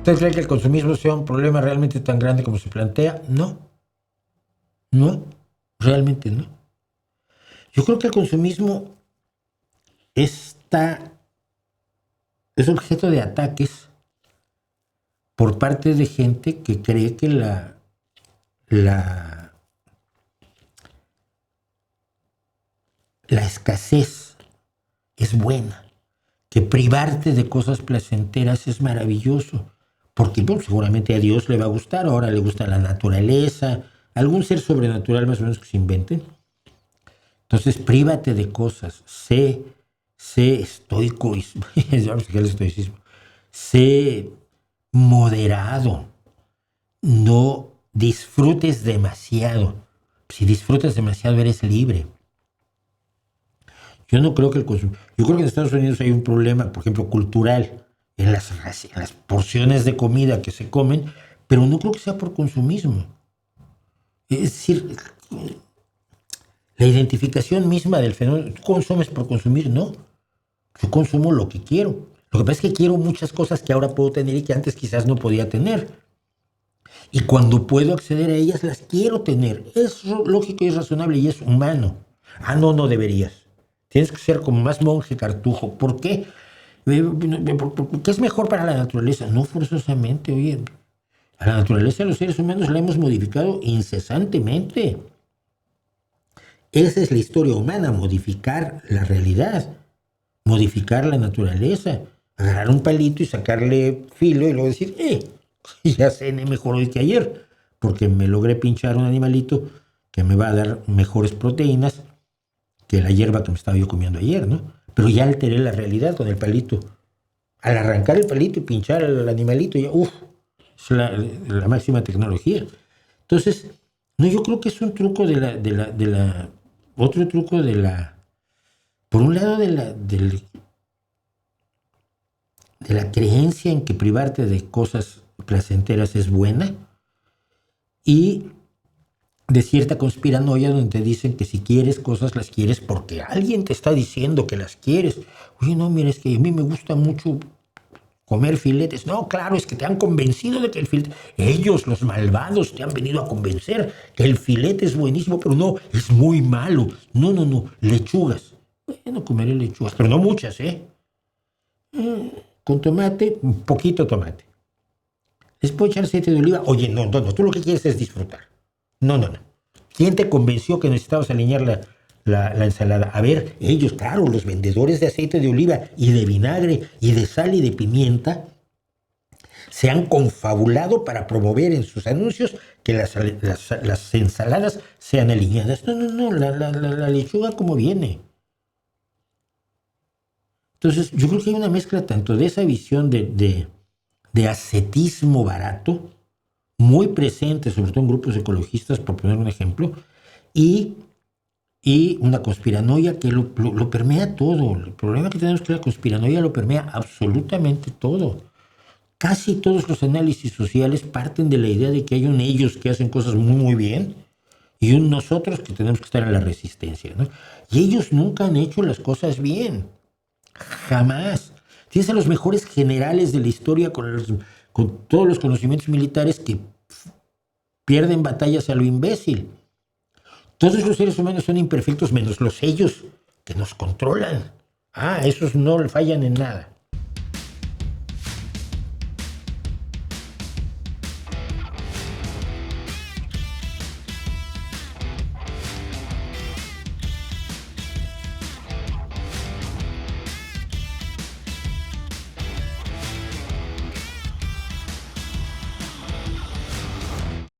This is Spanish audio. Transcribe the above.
¿Usted cree que el consumismo sea un problema realmente tan grande como se plantea? No, no, realmente no. Yo creo que el consumismo está, es objeto de ataques por parte de gente que cree que la, la escasez es buena, que privarte de cosas placenteras es maravilloso, porque bueno, seguramente a Dios le va a gustar, ahora le gusta la naturaleza, algún ser sobrenatural más o menos que se inventen. Entonces, prívate de cosas, sé estoico, el estoicismo, sé moderado, no disfrutes demasiado. Si disfrutas demasiado, eres libre. Yo no creo que el consumo. Yo creo que en Estados Unidos hay un problema, por ejemplo, cultural, en las porciones de comida que se comen, pero no creo que sea por consumismo. Es decir, la identificación misma del fenómeno, tú consumes por consumir, no. Yo consumo lo que quiero. Lo que pasa es que quiero muchas cosas que ahora puedo tener y que antes quizás no podía tener. Y cuando puedo acceder a ellas, las quiero tener. Es lógico y es razonable y es humano. Ah, no, no deberías. Tienes que ser como más monje cartujo. ¿Por qué? Porque es mejor para la naturaleza. No forzosamente, oye. A la naturaleza los seres humanos la hemos modificado incesantemente. Esa es la historia humana, modificar la realidad, modificar la naturaleza, agarrar un palito y sacarle filo y luego decir, ya cené mejor hoy que ayer, porque me logré pinchar un animalito que me va a dar mejores proteínas que la hierba que me estaba yo comiendo ayer, ¿no? Pero ya alteré la realidad con el palito. Al arrancar el palito y pinchar al animalito, ya, es la máxima tecnología. Entonces, no, yo creo que es un truco otro truco por un lado de la creencia en que privarte de cosas placenteras es buena y de cierta conspiranoia donde te dicen que si quieres cosas las quieres porque alguien te está diciendo que las quieres. Oye, no, mira, es que a mí me gusta mucho comer filetes. No, claro, es que te han convencido de que el filete... Ellos, los malvados, te han venido a convencer que el filete es buenísimo, pero no, es muy malo. No, lechugas. Bueno, comeré lechugas, pero no muchas, ¿eh? Con tomate, un poquito tomate. ¿Les puedo echar aceite de oliva? Oye, no, tú lo que quieres es disfrutar. No. ¿Quién te convenció que necesitabas alinear la ensalada? A ver, ellos, claro, los vendedores de aceite de oliva y de vinagre y de sal y de pimienta se han confabulado para promover en sus anuncios que las ensaladas sean alineadas. No, la lechuga como viene. Entonces, yo creo que hay una mezcla tanto de esa visión de ascetismo barato, muy presente, sobre todo en grupos ecologistas, por poner un ejemplo, y una conspiranoia que lo permea todo. El problema que tenemos es que la conspiranoia lo permea absolutamente todo. Casi todos los análisis sociales parten de la idea de que hay un ellos que hacen cosas muy bien y un nosotros que tenemos que estar en la resistencia, ¿no? Y ellos nunca han hecho las cosas bien. Jamás. Tienes a los mejores generales de la historia con todos los conocimientos militares que pierden batallas a lo imbécil. Todos los seres humanos son imperfectos menos los ellos que nos controlan. Esos no fallan en nada.